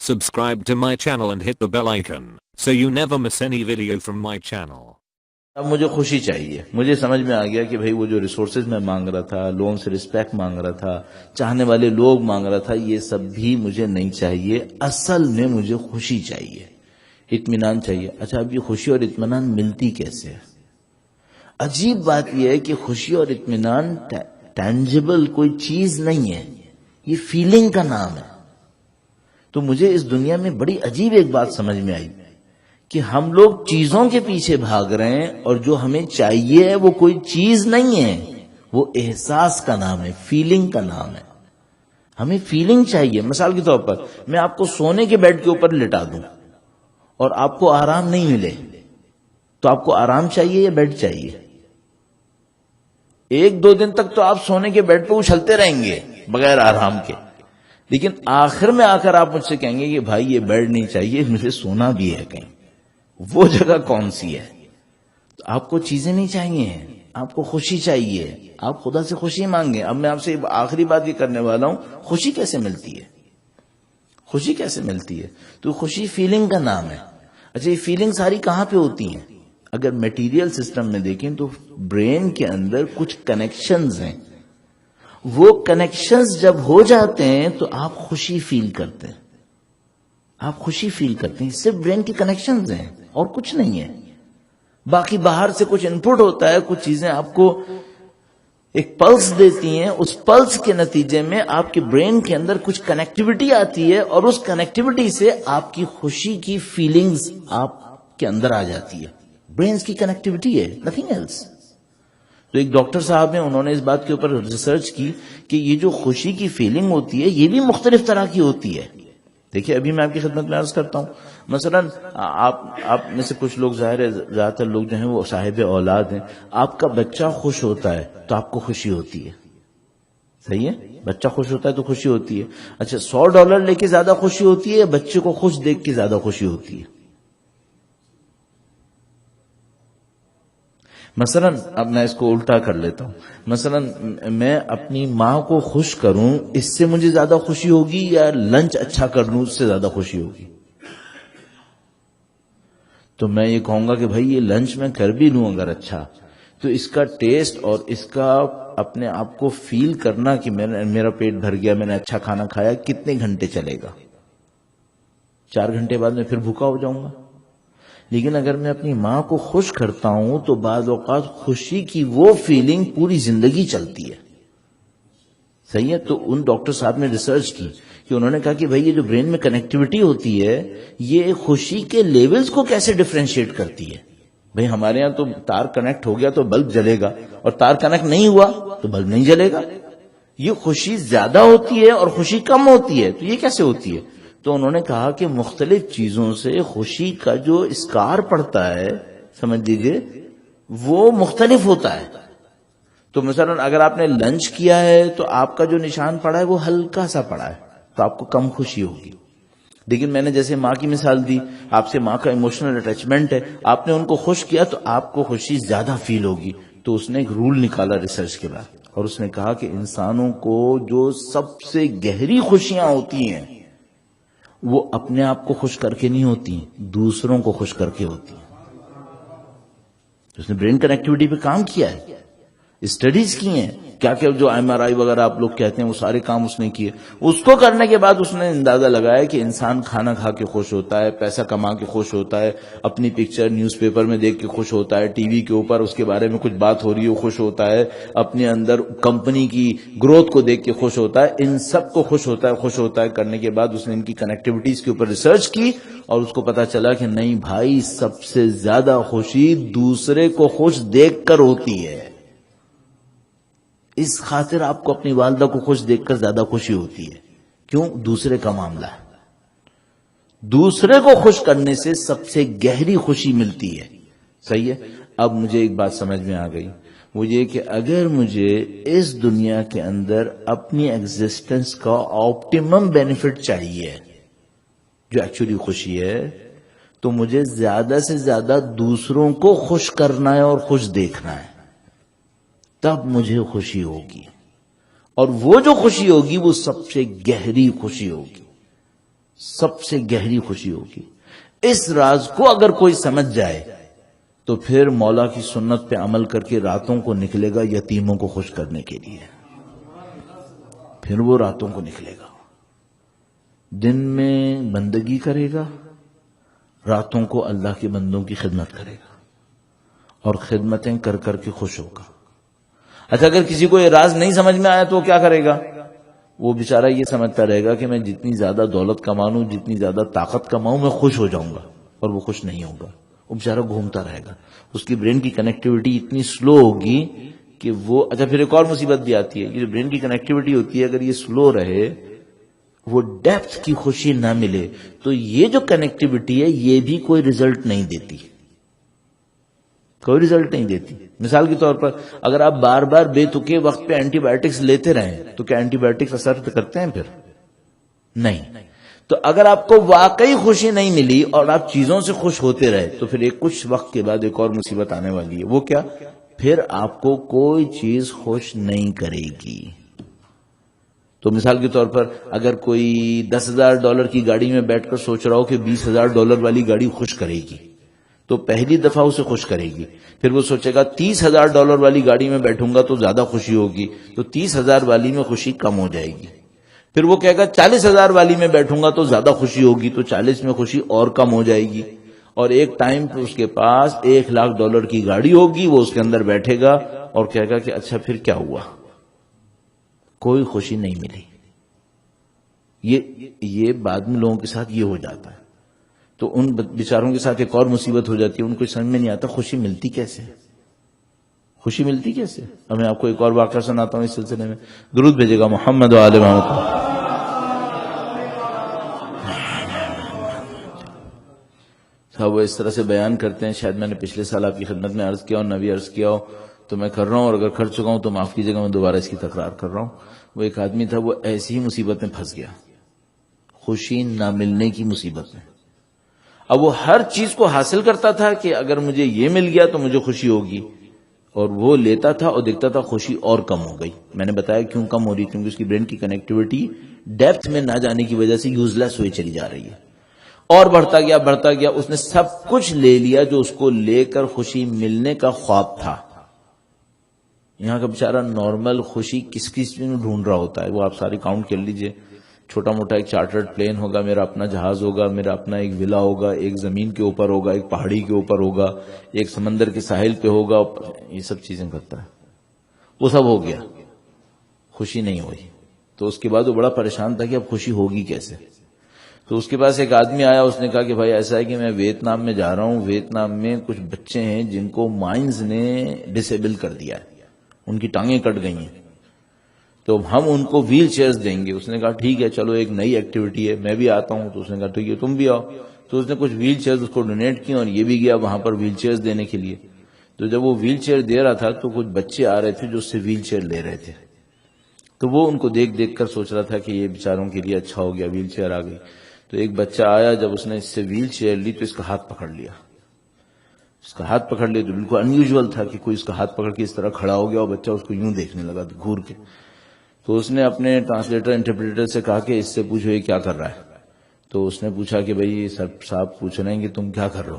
Subscribe to my channel and hit the bell icon so you never miss any video from my channel. اب مجھے خوشی چاہیے. مجھے سمجھ میں آ گیا کہ بھئی وہ جو ریسورسز میں مانگ رہا تھا، لوگوں سے رسپیکٹ مانگ رہا تھا، چاہنے والے لوگ مانگ رہا تھا، یہ سب بھی مجھے نہیں چاہیے. اصل میں مجھے خوشی چاہیے، اطمینان چاہیے. اچھا، اب یہ خوشی اور اطمینان ملتی کیسے ہے؟ عجیب بات یہ ہے کہ خوشی اور اطمینان ٹینجیبل کوئی چیز نہیں ہے، یہ فیلنگ کا نام ہے. تو مجھے اس دنیا میں بڑی عجیب ایک بات سمجھ میں آئی کہ ہم لوگ چیزوں کے پیچھے بھاگ رہے ہیں، اور جو ہمیں چاہیے وہ کوئی چیز نہیں ہے، وہ احساس کا نام ہے، فیلنگ کا نام ہے. ہمیں فیلنگ چاہیے. مثال کے طور پر میں آپ کو سونے کے بیڈ کے اوپر لٹا دوں اور آپ کو آرام نہیں ملے، تو آپ کو آرام چاہیے یا بیڈ چاہیے؟ 1-2 دن تک تو آپ سونے کے بیڈ پہ اچھلتے رہیں گے بغیر آرام کے، لیکن آخر میں آ کر آپ مجھ سے کہیں گے کہ بھائی یہ بیڈ نہیں چاہیے، مجھے سونا بھی ہے. کہیں وہ جگہ کون سی ہے؟ تو آپ کو چیزیں نہیں چاہیے، آپ کو خوشی چاہیے. آپ خدا سے خوشی مانگیں. اب میں آپ سے آخری بات یہ کرنے والا ہوں، خوشی کیسے ملتی ہے؟ خوشی کیسے ملتی ہے؟ تو خوشی فیلنگ کا نام ہے. اچھا، یہ فیلنگ ساری کہاں پہ ہوتی ہیں؟ اگر میٹیریل سسٹم میں دیکھیں تو برین کے اندر کچھ کنیکشنز ہیں. وہ کنیکشنز جب ہو جاتے ہیں تو آپ خوشی فیل کرتے ہیں. آپ خوشی فیل کرتے ہیں، صرف برین کی کنیکشنز ہیں اور کچھ نہیں ہے. باقی باہر سے کچھ انپٹ ہوتا ہے، کچھ چیزیں آپ کو ایک پلس دیتی ہیں، اس پلس کے نتیجے میں آپ کے برین کے اندر کچھ کنیکٹیوٹی آتی ہے، اور اس کنیکٹیوٹی سے آپ کی خوشی کی فیلنگز آپ کے اندر آ جاتی ہے. برینز کی کنیکٹیوٹی ہے، نتھنگ ایلس. تو ایک ڈاکٹر صاحب ہیں، انہوں نے اس بات کے اوپر ریسرچ کی کہ یہ جو خوشی کی فیلنگ ہوتی ہے یہ بھی مختلف طرح کی ہوتی ہے. دیکھیے، ابھی میں آپ کی خدمت میں عرض کرتا ہوں. مثلا آپ میں سے کچھ لوگ، ظاہر ہے زیادہ تر لوگ جو ہیں وہ صاحب اولاد ہیں. آپ کا بچہ خوش ہوتا ہے تو آپ کو خوشی ہوتی ہے، صحیح ہے؟ بچہ خوش ہوتا ہے تو خوشی ہوتی ہے. اچھا، $100 لے کے زیادہ خوشی ہوتی ہے یا بچے کو خوش دیکھ کے زیادہ خوشی ہوتی ہے؟ مثلا اب میں اس کو الٹا کر لیتا ہوں. مثلا میں اپنی ماں کو خوش کروں، اس سے مجھے زیادہ خوشی ہوگی، یا لنچ اچھا کر لوں اس سے زیادہ خوشی ہوگی؟ تو میں یہ کہوں گا کہ بھائی یہ لنچ میں کر بھی لوں اگر اچھا، تو اس کا ٹیسٹ اور اس کا اپنے آپ کو فیل کرنا کہ میرا پیٹ بھر گیا، میں نے اچھا کھانا کھایا، کتنے گھنٹے چلے گا؟ 4 گھنٹے بعد میں پھر بھوکا ہو جاؤں گا. لیکن اگر میں اپنی ماں کو خوش کرتا ہوں تو بعض اوقات خوشی کی وہ فیلنگ پوری زندگی چلتی ہے. صحیح ہے؟ تو ان ڈاکٹر صاحب نے ریسرچ کی کہ انہوں نے کہا کہ بھئی یہ جو برین میں کنیکٹیوٹی ہوتی ہے یہ خوشی کے لیولز کو کیسے ڈیفرینشیٹ کرتی ہے. بھئی ہمارے ہاں تو تار کنیکٹ ہو گیا تو بلب جلے گا، اور تار کنیکٹ نہیں ہوا تو بلب نہیں جلے گا. یہ خوشی زیادہ ہوتی ہے اور خوشی کم ہوتی ہے، تو یہ کیسے ہوتی ہے؟ تو انہوں نے کہا کہ مختلف چیزوں سے خوشی کا جو اسکار پڑتا ہے، سمجھ لیجیے، وہ مختلف ہوتا ہے. تو مثلا اگر آپ نے لنچ کیا ہے تو آپ کا جو نشان پڑا ہے وہ ہلکا سا پڑا ہے، تو آپ کو کم خوشی ہوگی. لیکن میں نے جیسے ماں کی مثال دی، آپ سے ماں کا ایموشنل اٹیچمنٹ ہے، آپ نے ان کو خوش کیا تو آپ کو خوشی زیادہ فیل ہوگی. تو اس نے ایک رول نکالا ریسرچ کے بعد، اور اس نے کہا کہ انسانوں کو جو سب سے گہری خوشیاں ہوتی ہیں وہ اپنے آپ کو خوش کر کے نہیں ہوتی، دوسروں کو خوش کر کے ہوتی ہیں. اس نے برین کنیکٹیوٹی پہ کام کیا ہے، اسٹڈیز کی ہیں، کیا کیا جو MRI وغیرہ آپ لوگ کہتے ہیں وہ سارے کام اس نے کیے. اس کو کرنے کے بعد اس نے اندازہ لگایا کہ انسان کھانا کھا کے خوش ہوتا ہے، پیسہ کما کے خوش ہوتا ہے، اپنی پکچر نیوز پیپر میں دیکھ کے خوش ہوتا ہے، ٹی وی کے اوپر اس کے بارے میں کچھ بات ہو رہی ہے خوش ہوتا ہے، اپنے اندر کمپنی کی گروتھ کو دیکھ کے خوش ہوتا ہے. ان سب کو خوش ہوتا ہے کرنے کے بعد اس نے ان کی کنیکٹیوٹیز کے اوپر ریسرچ کی، اور اس کو پتا چلا کہ نہیں بھائی، سب سے زیادہ خوشی دوسرے کو خوش دیکھ کر ہوتی ہے. اس خاطر آپ کو اپنی والدہ کو خوش دیکھ کر زیادہ خوشی ہوتی ہے. کیوں؟ دوسرے کا معاملہ ہے. دوسرے کو خوش کرنے سے سب سے گہری خوشی ملتی ہے. صحیح ہے؟ اب مجھے ایک بات سمجھ میں آ گئی، وہ یہ کہ اگر مجھے اس دنیا کے اندر اپنی ایگزسٹنس کا آپٹیمم بینیفٹ چاہیے، جو ایکچولی خوشی ہے، تو مجھے زیادہ سے زیادہ دوسروں کو خوش کرنا ہے اور خوش دیکھنا ہے، تب مجھے خوشی ہوگی. اور وہ جو خوشی ہوگی وہ سب سے گہری خوشی ہوگی. سب سے گہری خوشی ہوگی. اس راز کو اگر کوئی سمجھ جائے تو پھر مولا کی سنت پہ عمل کر کے راتوں کو نکلے گا یتیموں کو خوش کرنے کے لیے. پھر وہ راتوں کو نکلے گا, دن میں بندگی کرے گا, راتوں کو اللہ کے بندوں کی خدمت کرے گا اور خدمتیں کر کر کے خوش ہوگا. اچھا, اگر کسی کو یہ راز نہیں سمجھ میں آیا تو وہ کیا کرے گا؟ وہ بیچارہ یہ سمجھتا رہے گا کہ میں جتنی زیادہ دولت کماؤں, جتنی زیادہ طاقت کماؤں, میں خوش ہو جاؤں گا, اور وہ خوش نہیں ہوگا. وہ بیچارہ گھومتا رہے گا, اس کی برین کی کنیکٹیوٹی اتنی سلو ہوگی کہ وہ, اچھا پھر ایک اور مصیبت بھی آتی ہے, یہ جو برین کی کنیکٹیوٹی ہوتی ہے اگر یہ سلو رہے, وہ ڈیپتھ کی خوشی نہ ملے, تو یہ جو کنیکٹیوٹی ہے یہ بھی کوئی ریزلٹ نہیں دیتی, کوئی ریزلٹ نہیں دیتی. مثال کے طور پر اگر آپ بار بار بے تکے وقت پہ اینٹی بایوٹکس لیتے رہیں تو کیا اینٹی بایوٹکس اثر کرتے ہیں؟ پھر نہیں. تو اگر آپ کو واقعی خوشی نہیں ملی اور آپ چیزوں سے خوش ہوتے رہے تو پھر ایک کچھ وقت کے بعد ایک اور مصیبت آنے والی ہے. وہ کیا؟ پھر آپ کو کوئی چیز خوش نہیں کرے گی. تو مثال کے طور پر اگر کوئی $10,000 کی گاڑی میں بیٹھ کر سوچ رہا ہو کہ $20,000 والی گاڑی خوش کرے گی, تو پہلی دفعہ اسے خوش کرے گی. پھر وہ سوچے گا $30,000 والی گاڑی میں بیٹھوں گا تو زیادہ خوشی ہوگی, تو 30,000 والی میں خوشی کم ہو جائے گی. پھر وہ کہے گا 40,000 والی میں بیٹھوں گا تو زیادہ خوشی ہوگی, تو 40 میں خوشی اور کم ہو جائے گی. اور ایک ٹائم پہ اس کے پاس $1,00,000 کی گاڑی ہوگی, وہ اس کے اندر بیٹھے گا اور کہے گا کہ اچھا پھر کیا ہوا, کوئی خوشی نہیں ملی. یہ بعد میں لوگوں کے ساتھ یہ ہو جاتا ہے. تو ان بیچاروں کے ساتھ ایک اور مصیبت ہو جاتی ہے, ان کو سمجھ میں نہیں آتا خوشی ملتی کیسے, خوشی ملتی کیسے. اب میں آپ کو ایک اور واقعہ سناتا ہوں اس سلسلے میں. درود بھیجے گا محمد و آل محمد. صاحب وہ اس طرح سے بیان کرتے ہیں, شاید میں نے پچھلے سال آپ کی خدمت میں عرض کیا اور نبی عرض کیا ہو تو میں کر رہا ہوں, اور اگر کر چکا ہوں تو معاف کیجیے گا, میں دوبارہ اس کی تکرار کر رہا ہوں. وہ ایک آدمی تھا, وہ ایسی ہی مصیبت میں پھنس گیا, خوشی نہ ملنے کی مصیبت میں. اب وہ ہر چیز کو حاصل کرتا تھا کہ اگر مجھے یہ مل گیا تو مجھے خوشی ہوگی, اور وہ لیتا تھا اور دیکھتا تھا خوشی اور کم ہو گئی. میں نے بتایا کیوں کم ہو رہی, کیونکہ اس کی برین کی کنیکٹیوٹی ڈیپتھ میں نہ جانے کی وجہ سے یوز لیس ہوئی چلی جا رہی ہے. اور بڑھتا گیا, اس نے سب کچھ لے لیا جو اس کو لے کر خوشی ملنے کا خواب تھا. یہاں کا بیچارہ نارمل خوشی کس کس میں ڈھونڈ رہا ہوتا ہے, وہ آپ ساری کاؤنٹ کر لیجئے. چھوٹا موٹا ایک چارٹرڈ پلین ہوگا, میرا اپنا جہاز ہوگا, میرا اپنا ایک ولا ہوگا, ایک زمین کے اوپر ہوگا, ایک پہاڑی کے اوپر ہوگا, ایک سمندر کے ساحل پہ ہوگا, یہ سب چیزیں کرتا ہے. وہ سب ہو گیا, خوشی نہیں ہوئی. تو اس کے بعد وہ بڑا پریشان تھا کہ اب خوشی ہوگی کیسے. تو اس کے پاس ایک آدمی آیا, اس نے کہا کہ بھائی ایسا ہے کہ میں ویتنام میں جا رہا ہوں, ویتنام میں کچھ بچے ہیں جن کو مائنز نے ڈسیبل کر دیا ہے, ان کی ٹانگیں کٹ گئی ہیں, تو ہم ان کو ویل چیئرز دیں گے. اس نے کہا ٹھیک ہے, چلو ایک نئی ایکٹیویٹی ہے, میں بھی آتا ہوں. تو اس نے کہا ٹھیک ہے تم بھی آؤ. تو اس نے کچھ ویل چیئرز اس کو ڈونیٹ کی اور یہ بھی گیا وہاں پر ویل چیئرز دینے کے لیے. تو جب وہ ویل چیئر دے رہا تھا تو کچھ بچے آ رہے تھے جو اس سے ویل چیئر لے رہے تھے. تو وہ ان کو دیکھ دیکھ کر سوچ رہا تھا کہ یہ بیچاروں کے لیے اچھا ہو گیا, ویل چیئر آ گئی. تو ایک بچہ آیا, جب اس نے اس سے ویل چیئر لی تو اس کا ہاتھ پکڑ لیا. اس کا ہاتھ پکڑ لیا تو بالکل انیوژول تھا کہ کوئی اس کا ہاتھ پکڑ کے اس طرح کھڑا ہو گیا اور بچہ اس کو یوں دیکھنے لگا گھور کے. تو اس نے اپنے ٹرانسلیٹر انٹرپریٹر سے کہا کہ اس سے پوچھو یہ کیا کر رہا ہے. تو اس نے پوچھا کہ بھئی سر صاحب پوچھ رہے ہیں کہ تم کیا کر رہے ہو.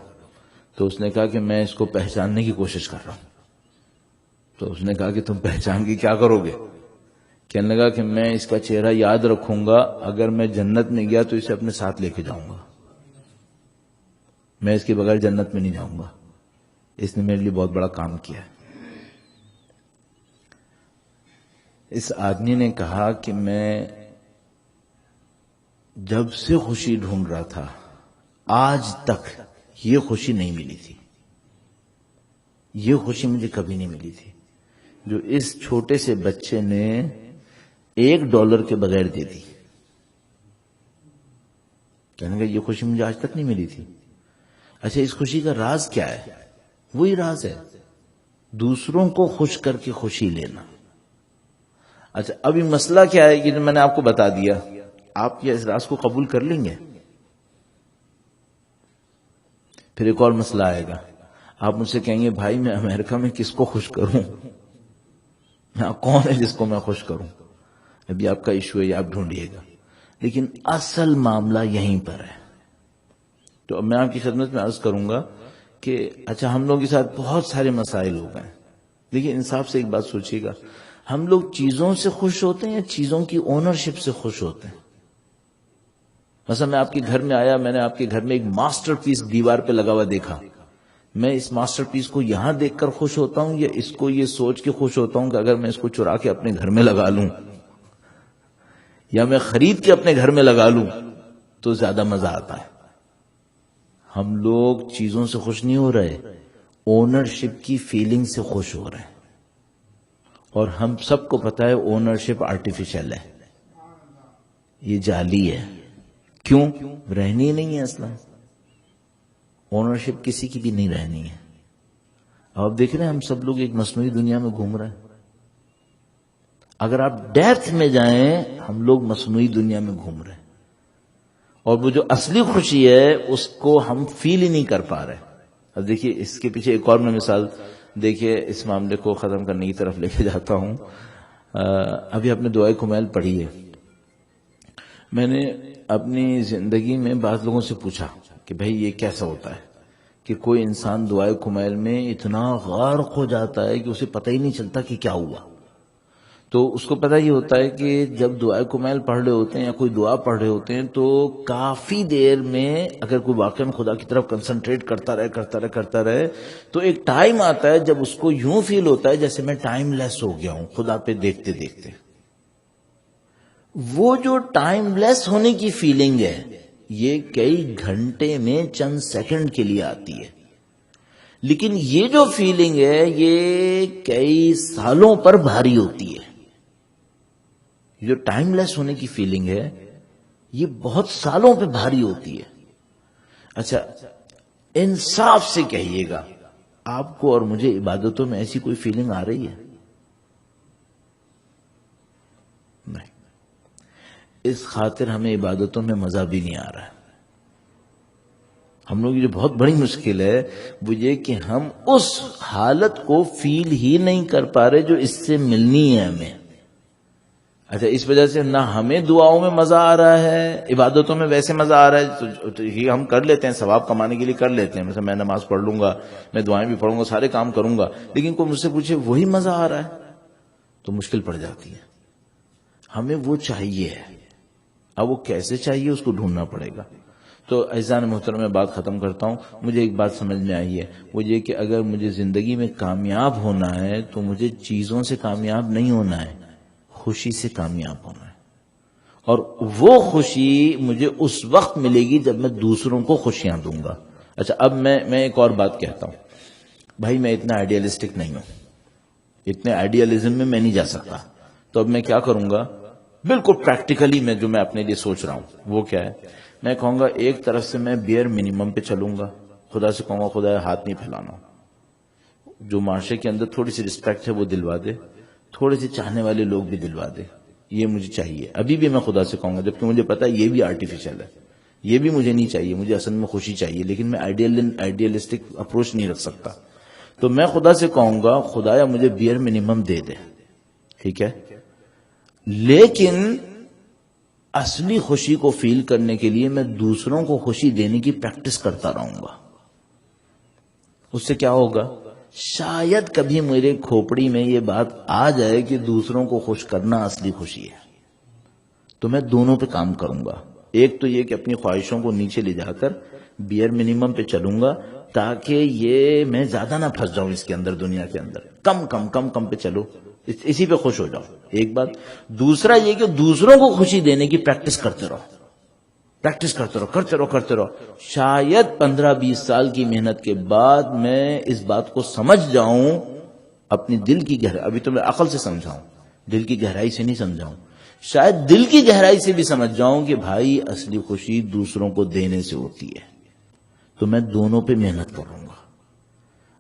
تو اس نے کہا کہ میں اس کو پہچاننے کی کوشش کر رہا ہوں. تو اس نے کہا کہ تم پہچان کے کیا کرو گے. کہنے لگا کہ میں اس کا چہرہ یاد رکھوں گا, اگر میں جنت میں گیا تو اسے اپنے ساتھ لے کے جاؤں گا, میں اس کے بغیر جنت میں نہیں جاؤں گا. اس نے میرے لیے بہت بڑا کام کیا ہے. اس آدمی نے کہا کہ میں جب سے خوشی ڈھونڈ رہا تھا آج تک یہ خوشی نہیں ملی تھی, یہ خوشی مجھے کبھی نہیں ملی تھی جو اس چھوٹے سے بچے نے $1 کے بغیر دے دی. کہنے کا یہ خوشی مجھے آج تک نہیں ملی تھی. اچھا اس خوشی کا راز کیا ہے؟ وہی راز ہے, دوسروں کو خوش کر کے خوشی لینا. اچھا ابھی مسئلہ کیا ہے کہ میں نے آپ کو بتا دیا, آپ کیا اس راز کو قبول کر لیں گے؟ پھر ایک اور مسئلہ آئے گا, آپ مجھ سے کہیں گے بھائی میں امریکہ میں کس کو خوش کروں, کون ہے جس کو میں خوش کروں. ابھی آپ کا ایشو ہے, یہ آپ ڈھونڈیے گا. لیکن اصل معاملہ یہیں پر ہے. تو اب میں آپ کی خدمت میں عرض کروں گا کہ اچھا ہم لوگوں کے ساتھ بہت سارے مسائل ہو گئے. دیکھیے انصاف سے ایک بات سوچیے گا, ہم لوگ چیزوں سے خوش ہوتے ہیں یا چیزوں کی اونرشپ سے خوش ہوتے ہیں؟ مثلا میں آپ کے گھر میں آیا, میں نے آپ کے گھر میں ایک ماسٹر پیس دیوار پہ لگا ہوا دیکھا, میں اس ماسٹر پیس کو یہاں دیکھ کر خوش ہوتا ہوں یا اس کو یہ سوچ کے خوش ہوتا ہوں کہ اگر میں اس کو چرا کے اپنے گھر میں لگا لوں یا میں خرید کے اپنے گھر میں لگا لوں تو زیادہ مزہ آتا ہے. ہم لوگ چیزوں سے خوش نہیں ہو رہے, اونرشپ کی فیلنگ سے خوش ہو رہے ہیں. اور ہم سب کو پتا ہے اونرشپ آرٹیفیشل ہے, یہ جعلی ہے. کیوں؟ رہنی نہیں ہے اصلا. اونرشپ کسی کی بھی نہیں رہنی ہے. آپ دیکھ رہے ہیں ہم سب لوگ ایک مصنوعی دنیا میں گھوم رہے ہیں. اگر آپ ڈیپتھ میں جائیں, ہم لوگ مصنوعی دنیا میں گھوم رہے ہیں, اور وہ جو اصلی خوشی ہے اس کو ہم فیل ہی نہیں کر پا رہے. اب دیکھیے اس کے پیچھے ایک اور میں مثال, دیکھیے اس معاملے کو ختم کرنے کی طرف لے کے جاتا ہوں. ابھی آپ نے دعائے کمیل پڑھی ہے. میں نے اپنی زندگی میں بعض لوگوں سے پوچھا کہ بھائی یہ کیسا ہوتا ہے کہ کوئی انسان دعائے کمیل میں اتنا غرق ہو جاتا ہے کہ اسے پتہ ہی نہیں چلتا کہ کیا ہوا. تو اس کو پتہ یہ ہوتا ہے کہ جب دعائے کمیل پڑھ رہے ہوتے ہیں یا کوئی دعا پڑھ رہے ہوتے ہیں تو کافی دیر میں اگر کوئی واقعہ میں خدا کی طرف کنسنٹریٹ کرتا رہے تو ایک ٹائم آتا ہے جب اس کو یوں فیل ہوتا ہے جیسے میں ٹائم لیس ہو گیا ہوں خدا پہ دیکھتے دیکھتے. وہ جو ٹائم لیس ہونے کی فیلنگ ہے یہ کئی گھنٹے میں چند سیکنڈ کے لیے آتی ہے, لیکن یہ جو فیلنگ ہے یہ کئی سالوں پر بھاری ہوتی ہے. جو ٹائم لیس ہونے کی فیلنگ ہے یہ بہت سالوں پہ بھاری ہوتی ہے. اچھا انصاف سے کہیے گا, آپ کو اور مجھے عبادتوں میں ایسی کوئی فیلنگ آ رہی ہے؟ نہیں. اس خاطر ہمیں عبادتوں میں مزہ بھی نہیں آ رہا ہے. ہم لوگ یہ جو بہت بڑی مشکل ہے وہ یہ کہ ہم اس حالت کو فیل ہی نہیں کر پا رہے جو اس سے ملنی ہے ہمیں. اچھا اس وجہ سے نہ ہمیں دعاؤں میں مزہ آ رہا ہے, عبادتوں میں ویسے مزہ آ رہا ہے تو یہ ہم کر لیتے ہیں, ثواب کمانے کے لیے کر لیتے ہیں. مثلا میں نماز پڑھ لوں گا, میں دعائیں بھی پڑھوں گا, سارے کام کروں گا, لیکن کوئی مجھ سے پوچھے وہی مزہ آ رہا ہے تو مشکل پڑ جاتی ہے. ہمیں وہ چاہیے ہے, اب وہ کیسے چاہیے اس کو ڈھونڈنا پڑے گا. تو اعزان محترم میں بات ختم کرتا ہوں. مجھے ایک بات سمجھ میں آئی ہے, وہ یہ کہ اگر مجھے زندگی میں کامیاب ہونا ہے تو مجھے چیزوں سے کامیاب نہیں ہونا ہے, خوشی سے کامیاب ہونا ہے. اور وہ خوشی مجھے اس وقت ملے گی جب میں دوسروں کو خوشیاں دوں گا. اچھا اب میں ایک اور بات کہتا ہوں. بھائی میں اتنا آئیڈیلسٹک نہیں ہوں, اتنے آئیڈیالزم میں نہیں جا سکتا. تو اب میں کیا کروں گا, بالکل پریکٹیکلی میں جو میں اپنے لیے سوچ رہا ہوں وہ کیا ہے, میں کہوں گا ایک طرف سے میں بیئر منیمم پہ چلوں گا. خدا سے کہوں گا خدا ہاتھ نہیں پھیلانا, جو معاشرے کے اندر تھوڑی سی رسپیکٹ ہے وہ دلوا دے, تھوڑے سے چاہنے والے لوگ بھی دلوا دے, یہ مجھے چاہیے. ابھی بھی میں خدا سے کہوں گا, جبکہ مجھے پتا ہے یہ بھی آرٹیفیشل ہے, یہ بھی مجھے نہیں چاہیے, مجھے اصل میں خوشی چاہیے, لیکن میں آئیڈیلسٹک اپروچ نہیں رکھ سکتا. تو میں خدا سے کہوں گا خدایا مجھے بیئر منیمم دے دے, ٹھیک ہے, لیکن اصلی خوشی کو فیل کرنے کے لیے میں دوسروں کو خوشی دینے کی پریکٹس کرتا رہوں گا. اس سے کیا ہوگا, شاید کبھی میرے کھوپڑی میں یہ بات آ جائے کہ دوسروں کو خوش کرنا اصلی خوشی ہے. تو میں دونوں پہ کام کروں گا. ایک تو یہ کہ اپنی خواہشوں کو نیچے لے جا کر بیئر منیمم پہ چلوں گا تاکہ یہ میں زیادہ نہ پھنس جاؤں اس کے اندر, دنیا کے اندر کم پہ چلو, اسی پہ خوش ہو جاؤ. ایک بات. دوسرا یہ کہ دوسروں کو خوشی دینے کی پریکٹس کرتے رہو. شاید 15-20 سال کی محنت کے بعد میں اس بات کو سمجھ جاؤں, اپنی دل کی گہرائی, ابھی تو میں عقل سے سمجھاؤں, دل کی گہرائی سے نہیں سمجھاؤں, شاید دل کی گہرائی سے بھی سمجھ جاؤں کہ بھائی اصلی خوشی دوسروں کو دینے سے ہوتی ہے. تو میں دونوں پہ محنت کروں گا,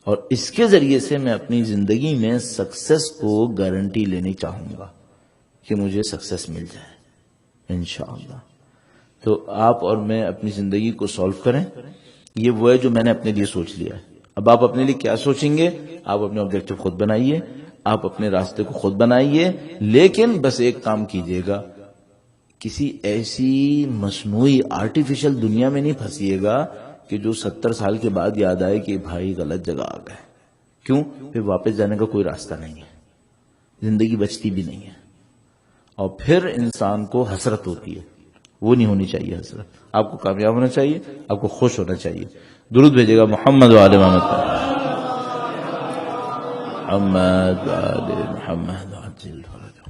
اور اس کے ذریعے سے میں اپنی زندگی میں سکسس کو گارنٹی لینی چاہوں گا کہ مجھے سکسس مل جائے انشاءاللہ. تو آپ اور میں اپنی زندگی کو سولو کریں. یہ وہ ہے جو میں نے اپنے لیے سوچ لیا ہے. اب آپ اپنے لیے کیا سوچیں گے, آپ اپنے آبجیکٹو خود بنائیے, آپ اپنے راستے کو خود بنائیے, لیکن بس ایک کام کیجئے گا کسی ایسی مصنوعی آرٹیفیشل دنیا میں نہیں پھنسیے گا کہ جو 70 سال کے بعد یاد آئے کہ بھائی غلط جگہ آ گئے. کیوں؟ پھر واپس جانے کا کوئی راستہ نہیں ہے, زندگی بچتی بھی نہیں ہے, اور پھر انسان کو حسرت ہوتی ہے. وہ نہیں ہونی چاہیے حسرت. آپ کو کامیاب ہونا چاہیے, آپ کو خوش ہونا چاہیے. درود بھیجے گا محمد و آل محمد. محمد و آل محمد عجل فرجہ.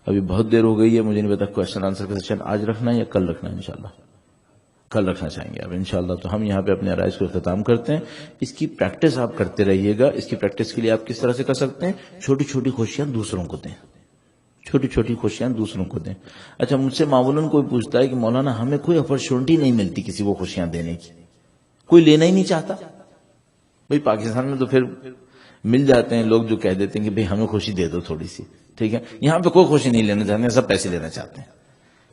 ابھی بہت دیر ہو گئی ہے, مجھے نہیں پتا کوشچن آنسر کا سیشن آج رکھنا ہے یا کل رکھنا ہے. انشاءاللہ کل رکھنا چاہیں گے آپ انشاءاللہ. تو ہم یہاں پہ اپنے عرائض کو اختتام کرتے ہیں. اس کی پریکٹس آپ کرتے رہیے گا. اس کی پریکٹس کے لیے آپ کس طرح سے کر سکتے ہیں؟ چھوٹی چھوٹی خوشیاں دوسروں کو دیں, چھوٹی چھوٹی خوشیاں دوسروں کو دیں. اچھا, مجھ سے معمولاً کوئی پوچھتا ہے کہ مولانا ہمیں کوئی اپرچونٹی نہیں ملتی کسی کو خوشیاں دینے کی, کوئی لینا ہی نہیں چاہتا. بھئی پاکستان میں تو پھر مل جاتے ہیں لوگ جو کہہ دیتے ہیں کہ بھئی ہمیں خوشی دے دو تھوڑی سی, ٹھیک ہے. یہاں پہ کوئی خوشی نہیں لینا چاہتے, سب پیسے لینا چاہتے ہیں.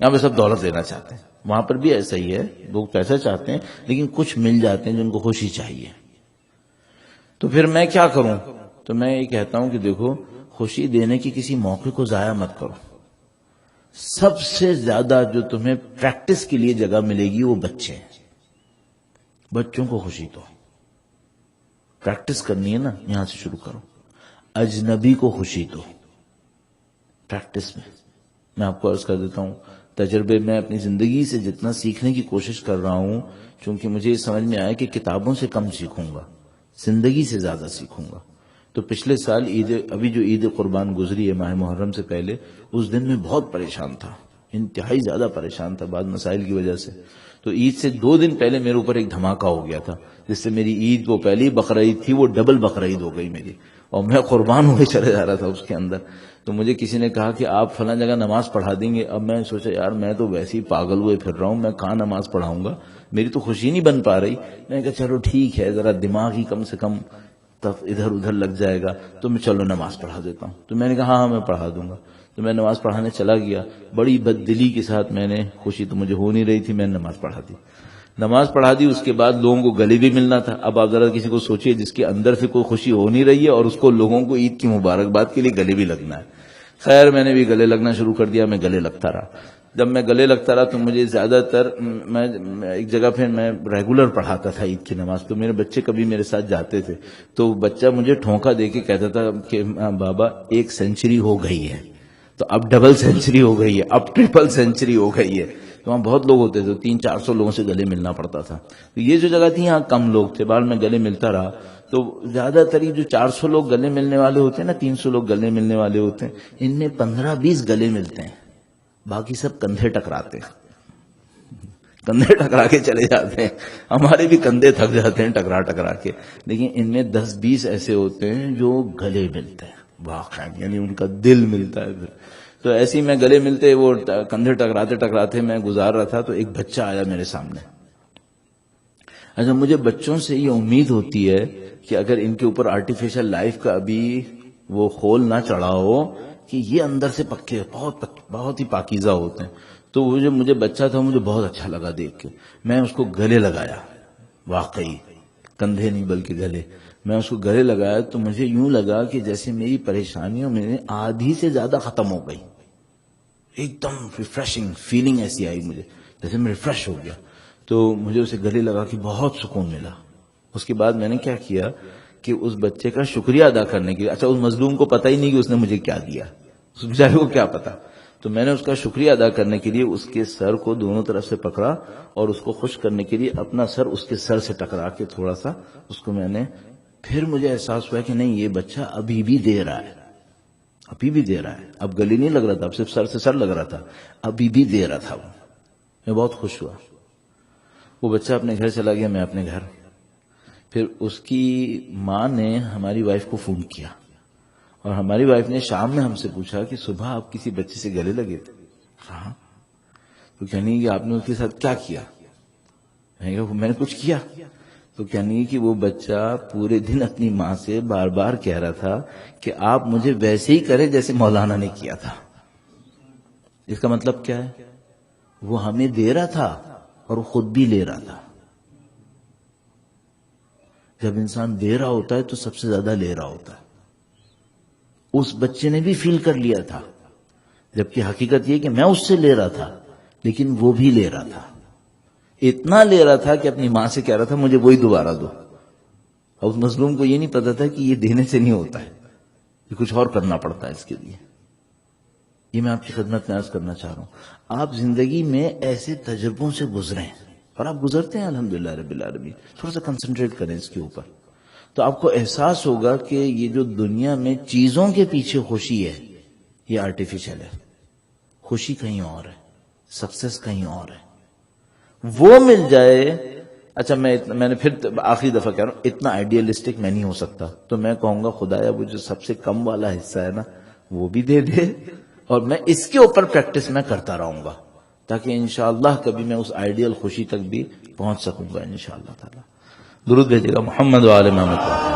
یہاں پہ سب دولت لینا چاہتے ہیں. وہاں پر بھی ایسا ہی ہے, لوگ پیسہ چاہتے ہیں لیکن کچھ مل جاتے ہیں جن کو خوشی چاہیے. تو پھر میں کیا کروں؟ تو میں یہ کہتا ہوں کہ دیکھو, خوشی دینے کی کسی موقع کو ضائع مت کرو. سب سے زیادہ جو تمہیں پریکٹس کے لیے جگہ ملے گی وہ بچے ہیں. بچوں کو خوشی دو. پریکٹس کرنی ہے نا, یہاں سے شروع کرو. اجنبی کو خوشی دو پریکٹس میں. میں آپ کو عرض کر دیتا ہوں, تجربے میں اپنی زندگی سے جتنا سیکھنے کی کوشش کر رہا ہوں, چونکہ مجھے یہ سمجھ میں آیا کہ کتابوں سے کم سیکھوں گا, زندگی سے زیادہ سیکھوں گا. تو پچھلے سال ابھی جو عید قربان گزری ہے ماہ محرم سے پہلے, اس دن میں بہت پریشان تھا, انتہائی زیادہ پریشان تھا بعض مسائل کی وجہ سے. تو عید سے 2 دن پہلے میرے اوپر ایک دھماکہ ہو گیا تھا, جس سے میری عید وہ پہلی بقرعید تھی وہ ڈبل بقرعید ہو گئی میری, اور میں قربان ہوئے چلے جا رہا تھا اس کے اندر. تو مجھے کسی نے کہا کہ آپ فلاں جگہ نماز پڑھا دیں گے. اب میں سوچا یار میں تو ویسے ہی پاگل ہوئے پھر رہا ہوں, میں کہاں نماز پڑھاؤں گا, میری تو خوشی نہیں بن پا رہی. میں نے کہا چلو ٹھیک ہے, ذرا دماغ ہی کم سے کم ادھر ادھر لگ جائے گا, تو میں چلو نماز پڑھا دیتا ہوں. تو میں نے کہا ہاں میں پڑھا دوں گا. تو میں نماز پڑھانے چلا گیا, بڑی بد دلی کے ساتھ. میں نے, خوشی تو مجھے ہو نہیں رہی تھی, میں نے نماز پڑھا دی. نماز پڑھا دی, اس کے بعد لوگوں کو گلے بھی ملنا تھا. اب آپ ذرا کسی کو سوچئے جس کے اندر سے کوئی خوشی ہو نہیں رہی ہے اور اس کو لوگوں کو عید کی مبارکباد کے لیے گلے بھی لگنا ہے. خیر میں نے بھی گلے لگنا شروع کر دیا. میں گلے لگتا رہا. جب میں گلے لگتا رہا تو مجھے زیادہ تر, میں ایک جگہ پہ میں ریگولر پڑھاتا تھا عید کی نماز, تو میرے بچے کبھی میرے ساتھ جاتے تھے, تو بچہ مجھے ٹھونکا دے کے کہتا تھا کہ بابا 1 سینچری ہو گئی ہے, تو اب ڈبل سینچری ہو گئی ہے, اب ٹرپل سینچری ہو گئی ہے. تو وہاں بہت لوگ ہوتے تھے, 300-400 لوگوں سے گلے ملنا پڑتا تھا. تو یہ جو جگہ تھی یہاں کم لوگ تھے, بعد میں گلے ملتا رہا. تو زیادہ تر جو 400 لوگ گلے ملنے والے ہوتے ہیں نا, 300 لوگ گلے ملنے والے ہوتے ہیں, ان میں 15-20 گلے ملتے ہیں, باقی سب کندھے ٹکراتے ہیں, کندھے ٹکرا کے چلے جاتے ہیں. ہمارے بھی کندھے تھک جاتے ہیں ٹکرا ٹکرا کے, لیکن ان میں 10-20 ایسے ہوتے ہیں جو گلے ملتے ہیں واقعا, یعنی ان کا دل ملتا ہے. تو ایسے ہی میں گلے ملتے, وہ کندھے ٹکراتے ٹکراتے میں گزار رہا تھا, تو ایک بچہ آیا میرے سامنے. اچھا, مجھے بچوں سے یہ امید ہوتی ہے کہ اگر ان کے اوپر آرٹیفیشل لائف کا ابھی وہ خول نہ چڑھا ہو, کہ یہ اندر سے پکے بہت ہی پاکیزہ ہوتے ہیں. تو وہ جو مجھے بچہ تھا, مجھے بہت اچھا لگا دیکھ کے. میں اس کو گلے لگایا, واقعی کندھے نہیں بلکہ گلے. میں اس کو گلے لگایا تو مجھے یوں لگا کہ جیسے میری پریشانیوں میں آدھی سے زیادہ ختم ہو گئی. ایک دم ریفریشنگ فیلنگ ایسی آئی مجھے, جیسے میں ریفریش ہو گیا. تو مجھے اسے گلے لگا کے بہت سکون ملا. اس کے بعد میں نے کیا کیا کہ اس بچے کا شکریہ ادا کرنے کے لیے, اچھا اس مظلوم کو پتہ ہی نہیں کہ اس نے مجھے کیا دیا, اس بیچارے کو کیا پتا, تو میں نے اس کا شکریہ ادا کرنے کے لیے اس کے سر کو دونوں طرف سے پکڑا, اور اس کو خوش کرنے کے لیے اپنا سر اس کے سر سے ٹکرا کے تھوڑا سا اس کو میں نے, پھر مجھے احساس ہوا کہ نہیں یہ بچہ ابھی بھی دے رہا ہے, ابھی بھی دے رہا ہے. اب گلے نہیں لگ رہا تھا, اب صرف سر سے سر لگ رہا تھا, ابھی بھی دے رہا تھا. میں بہت خوش ہوا. وہ بچہ اپنے گھر چلا گیا, میں اپنے گھر. پھر اس کی ماں نے ہماری وائف کو فون کیا, اور ہماری وائف نے شام میں ہم سے پوچھا کہ صبح آپ کسی بچے سے گلے لگے تھے؟ ہاں. تو کہنے کہ آپ نے اس کے ساتھ کیا کیا؟ میں نے کچھ کیا. تو کہنے کہ وہ بچہ پورے دن اپنی ماں سے بار بار کہہ رہا تھا کہ آپ مجھے ویسے ہی کریں جیسے مولانا نے کیا تھا. اس کا مطلب کیا ہے؟ وہ ہمیں دے رہا تھا اور وہ خود بھی لے رہا تھا. جب انسان دے رہا ہوتا ہے تو سب سے زیادہ لے رہا ہوتا ہے. اس بچے نے بھی فیل کر لیا تھا, جبکہ حقیقت یہ کہ میں اس سے لے رہا تھا, لیکن وہ بھی لے رہا تھا، اتنا لے رہا تھا کہ اپنی ماں سے کہہ رہا تھا مجھے وہی دوبارہ دو. اور اس مظلوم کو یہ نہیں پتا تھا کہ یہ دینے سے نہیں ہوتا ہے، یہ کچھ اور کرنا پڑتا ہے اس کے لیے. یہ میں آپ کی خدمت میں عرض کرنا چاہ رہا ہوں. آپ زندگی میں ایسے تجربوں سے گزریں، اور آپ گزرتے ہیں الحمدللہ رب العالمین. تھوڑا سا کنسنٹریٹ کریں اس کے اوپر، تو آپ کو احساس ہوگا کہ یہ جو دنیا میں چیزوں کے پیچھے خوشی ہے یہ آرٹیفیشل ہے. خوشی کہیں اور ہے، سکسیس کہیں اور ہے. وہ مل جائے. اچھا میں نے پھر آخری دفعہ کہہ رہا ہوں، اتنا آئیڈیلسٹک میں نہیں ہو سکتا، تو میں کہوں گا خدایا وہ جو سب سے کم والا حصہ ہے نا وہ بھی دے دے، اور میں اس کے اوپر پریکٹس میں کرتا رہوں گا، تاکہ انشاءاللہ کبھی میں اس آئیڈیل خوشی تک بھی پہنچ سکوں گا انشاءاللہ تعالی. درود بھیجے گا محمد و آل محمد.